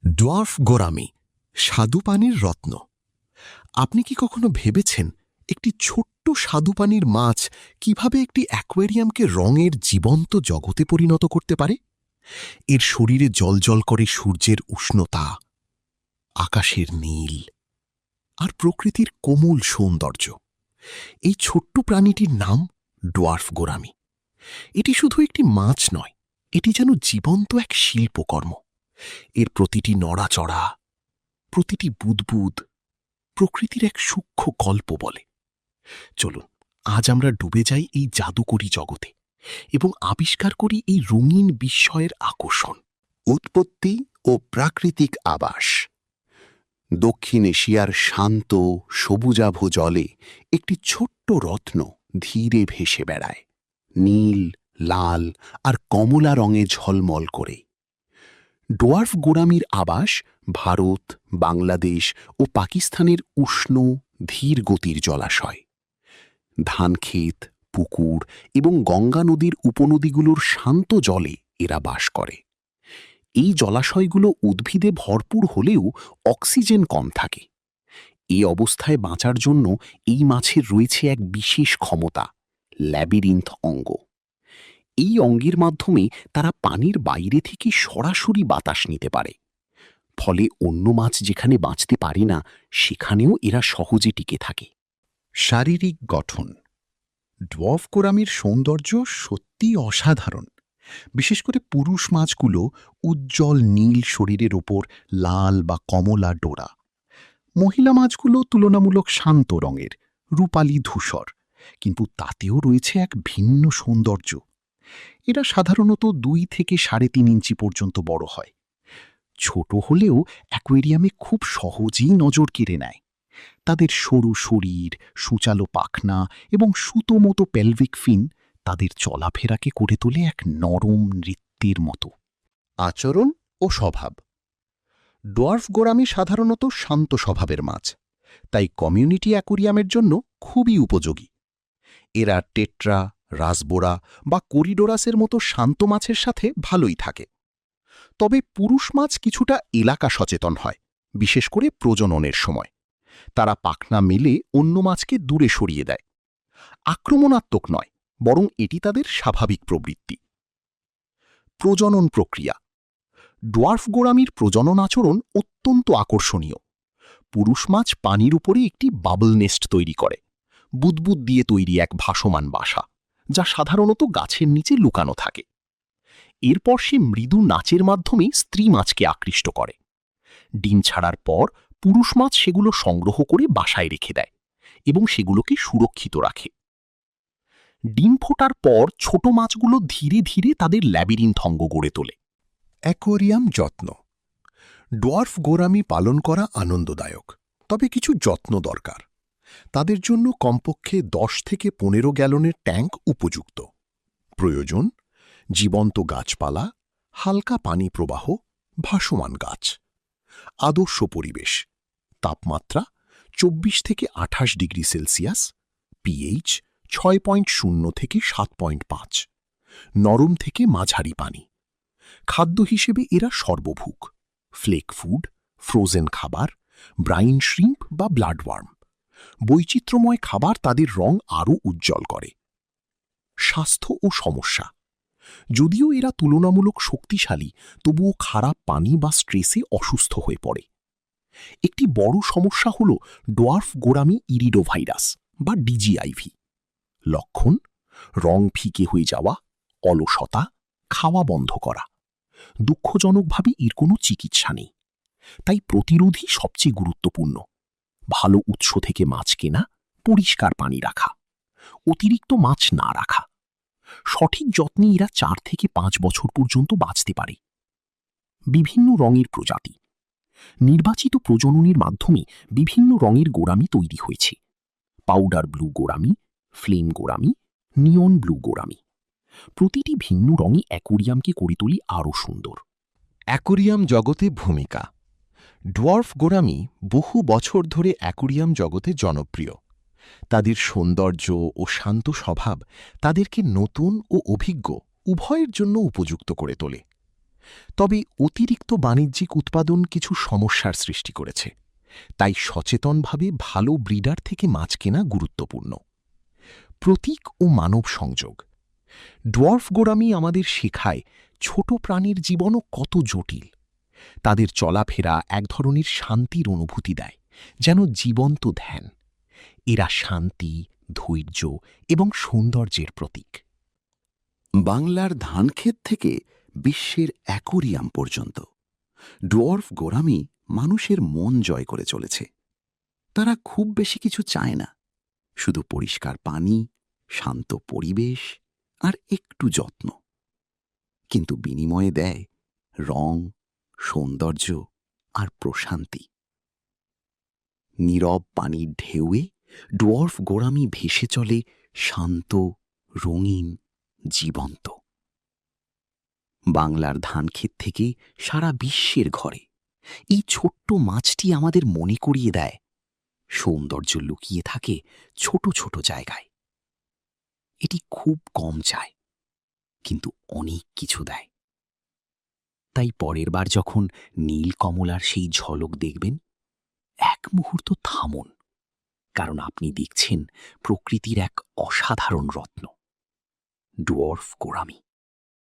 Dwarf gourami, স্বাদুপানির রত্ন। আপনি কি কখনো ভেবেছেন একটি ছোট্ট স্বাদুপানির মাছ কিভাবে একটি অ্যাকোয়ারিয়ামকে রঙের জীবন্ত জগতে পরিণত করতে পারে? এর শরীরে জ্বলজ্বল করে সূর্যের উষ্ণতা, আকাশের নীল আর প্রকৃতির কোমল সৌন্দর্য। এই ছোট্ট প্রাণীটির নাম ডোয়ার্ফ গোরামি। এটি শুধু একটি মাছ নয়, এটি যেন জীবন্ত এক শিল্পকর্ম। এর প্রতিটি নড়াচড়া, প্রতিটি বুদবুদ প্রকৃতির এক সূক্ষ্ম গল্প বলে। চলুন আজ আমরা ডুবে যাই এই জাদুকরী জগতে এবং আবিষ্কার করি এই রঙিন বিস্ময়ের আকর্ষণ। উৎপত্তি ও প্রাকৃতিক আবাস। দক্ষিণ এশিয়ার শান্ত সবুজাভ জলে একটি ছোট্ট রত্ন ধীরে ভেসে বেড়ায়, নীল, লাল আর কমলা রঙে ঝলমল করে। ডোয়ার্ফ গোরামির আবাস ভারত, বাংলাদেশ ও পাকিস্তানের উষ্ণ ধীর গতির জলাশয়। ধানক্ষেত, পুকুর এবং গঙ্গা নদীর উপনদীগুলোর শান্ত জলে এরা বাস করে। এই জলাশয়গুলো উদ্ভিদে ভরপুর হলেও অক্সিজেন কম থাকে। এই অবস্থায় বাঁচার জন্য এই মাছের রয়েছে এক বিশেষ ক্ষমতা, ল্যাবিরিন্থ অঙ্গ। এই অঙ্গের মাধ্যমে তারা পানির বাইরে থেকে সরাসরি বাতাস নিতে পারে। ফলে অন্য মাছ যেখানে বাঁচতে পারে না, সেখানেও এরা সহজে টিকে থাকে। শারীরিক গঠন। ডোয়ার্ফ গোরামির সৌন্দর্য সত্যিই অসাধারণ। বিশেষ করে পুরুষ মাছগুলো উজ্জ্বল নীল শরীরের ওপর লাল বা কমলা ডোরা। মহিলা মাছগুলো তুলনামূলক শান্ত রঙের, রূপালি ধূসর, কিন্তু তাতেও রয়েছে এক ভিন্ন সৌন্দর্য। এরা সাধারণত 2 থেকে 3.5 ইঞ্চি পর্যন্ত বড় হয়। ছোট হলেও অ্যাকোয়ারিয়ামে খুব সহজেই নজর কেড়ে নেয়। তাদের সরু শরীর, সূচালো পাখনা এবং সুতো মতো পেলভিক ফিন তাদের চলাফেরাকে করে তোলে এক নরম নৃত্যের মতো। আচরণ ও স্বভাব। ডোয়ার্ফ গোরামি সাধারণত শান্ত স্বভাবের মাছ, তাই কমিউনিটি অ্যাকোয়ারিয়ামের জন্য খুবই উপযোগী। এরা টেট্রা, রাসবোরা বা কোরিডোরাসের মতো শান্ত মাছের সাথে ভালোই থাকে। তবে পুরুষ মাছ কিছুটা এলাকা সচেতন হয়, বিশেষ করে প্রজননের সময়। তারা পাখনা মেলে অন্য মাছকে দূরে সরিয়ে দেয়। আক্রমণাত্মক নয়, বরং এটি তাদের স্বাভাবিক প্রবৃত্তি। প্রজনন প্রক্রিয়া। ডোয়ার্ফ গোরামির প্রজনন আচরণ অত্যন্ত আকর্ষণীয়। পুরুষ মাছ পানির উপরে একটি বাবল নেস্ট তৈরি করে, বুদবুদ দিয়ে তৈরি এক ভাসমান বাসা, যা সাধারণত গাছের নিচে লুকানো থাকে। এরপর সে মৃদু নাচের মাধ্যমে স্ত্রী মাছকে আকৃষ্ট করে। ডিম ছাড়ার পর পুরুষ মাছ সেগুলো সংগ্রহ করে বাসায় রেখে দেয় এবং সেগুলোকে সুরক্ষিত রাখে। ডিম ফোটার পর ছোট মাছগুলো ধীরে ধীরে তাদের ল্যাবিরিন্থ অঙ্গ গড়ে তোলে। অ্যাকোয়ারিয়াম যত্ন। ডোয়ার্ফ গোরামি পালন করা আনন্দদায়ক, তবে কিছু যত্ন দরকার। তাদের জন্য কমপক্ষে 10 থেকে 15 গ্যালনের ট্যাঙ্ক উপযুক্ত। প্রয়োজন জীবন্ত গাছপালা, হালকা পানি প্রবাহ, ভাসমান গাছ। আদর্শ পরিবেশ: তাপমাত্রা 24 থেকে 28 ডিগ্রি সেলসিয়াস, পিএইচ 6.0 থেকে 7.5, নরম থেকে মাঝারি পানি। খাদ্য হিসেবে এরা সর্বভুক, ফ্লেক ফুড, ফ্রোজেন খাবার, ব্রাইন শ্রিম্প বা ব্লাডওয়ার্ম। বৈচিত্র্যময় খাবার তাদের রং আরও উজ্জ্বল করে। স্বাস্থ্য ও সমস্যা। যদিও এরা তুলনামূলক শক্তিশালী, তবুও খারাপ পানি বা স্ট্রেসে অসুস্থ হয়ে পড়ে। একটি বড় সমস্যা হল ডোয়ার্ফ গোরামি ইরিডোভাইরাস বা ডিজিআইভি। লক্ষণ: রং ফিকে হয়ে যাওয়া, অলসতা, খাওয়া বন্ধ করা। দুঃখজনকভাবে এর কোনো চিকিৎসা নেই, তাই প্রতিরোধই সবচেয়ে গুরুত্বপূর্ণ। ভালো উৎস থেকে মাছ কেনা, পরিষ্কার পানি রাখা, অতিরিক্ত মাছ না রাখা। সঠিক যত্নে এরা 4 থেকে 5 বছর পর্যন্ত বাঁচতে পারে। বিভিন্ন রঙের প্রজাতি। নির্বাচিত প্রজননের মাধ্যমে বিভিন্ন রঙের গোরামি তৈরি হয়েছে: powder blue gourami, flame gourami, neon blue gourami. প্রতিটি ভিন্ন রঙই অ্যাকোয়ারিয়ামকে করে তোলে আরও সুন্দর। অ্যাকোয়ারিয়াম জগতে ভূমিকা। ডোয়ার্ফ গোরামি বহু বছর ধরে অ্যাকোয়ারিয়াম জগতে জনপ্রিয়। তাদের সৌন্দর্য ও শান্ত স্বভাব তাদেরকে নতুন ও অভিজ্ঞ উভয়ের জন্য উপযুক্ত করে তোলে। তবে অতিরিক্ত বাণিজ্যিক উৎপাদন কিছু সমস্যার সৃষ্টি করেছে, তাই সচেতনভাবে ভালো ব্রিডার থেকে মাছ কেনা গুরুত্বপূর্ণ। প্রতীক ও মানব সংযোগ। ডোয়ার্ফ গোরামি আমাদের শেখায় ছোট প্রাণীর জীবনও কত জটিল। তাদের চলাফেরা এক ধরনের শান্তির অনুভূতি দেয়, যেন জীবন্ত ধ্যান। এরা শান্তি, ধৈর্য এবং সৌন্দর্যের প্রতীক। বাংলার ধানক্ষেত থেকে বিশ্বের অ্যাকোরিয়াম পর্যন্ত ডোয়ার্ফ গোরামি মানুষের মন জয় করে চলেছে। তারা খুব বেশি কিছু চায় না, শুধু পরিষ্কার পানি, শান্ত পরিবেশ আর একটু যত্ন। কিন্তু বিনিময়ে দেয় রং, সৌন্দর্য আর প্রশান্তি। নীরব পানির ঢেউয়ে ডোয়ার্ফ গোরামি ভেসে চলে শান্ত, রঙিন, জীবন্ত। বাংলার ধানক্ষেত থেকে সারা বিশ্বের ঘরে এই ছোট্ট মাছটি আমাদের মনে করিয়ে দেয় সৌন্দর্য লুকিয়ে থাকে ছোট ছোট জায়গায়। এটি খুব কম চায়, কিন্তু অনেক কিছু দেয়। তাই পরের বার যখন নীল কমলার সেই ঝলক দেখবেন, এক মুহূর্ত থামুন, কারণ আপনি দেখছেন প্রকৃতির এক অসাধারণ রত্ন, ডোয়ার্ফ গোরামি।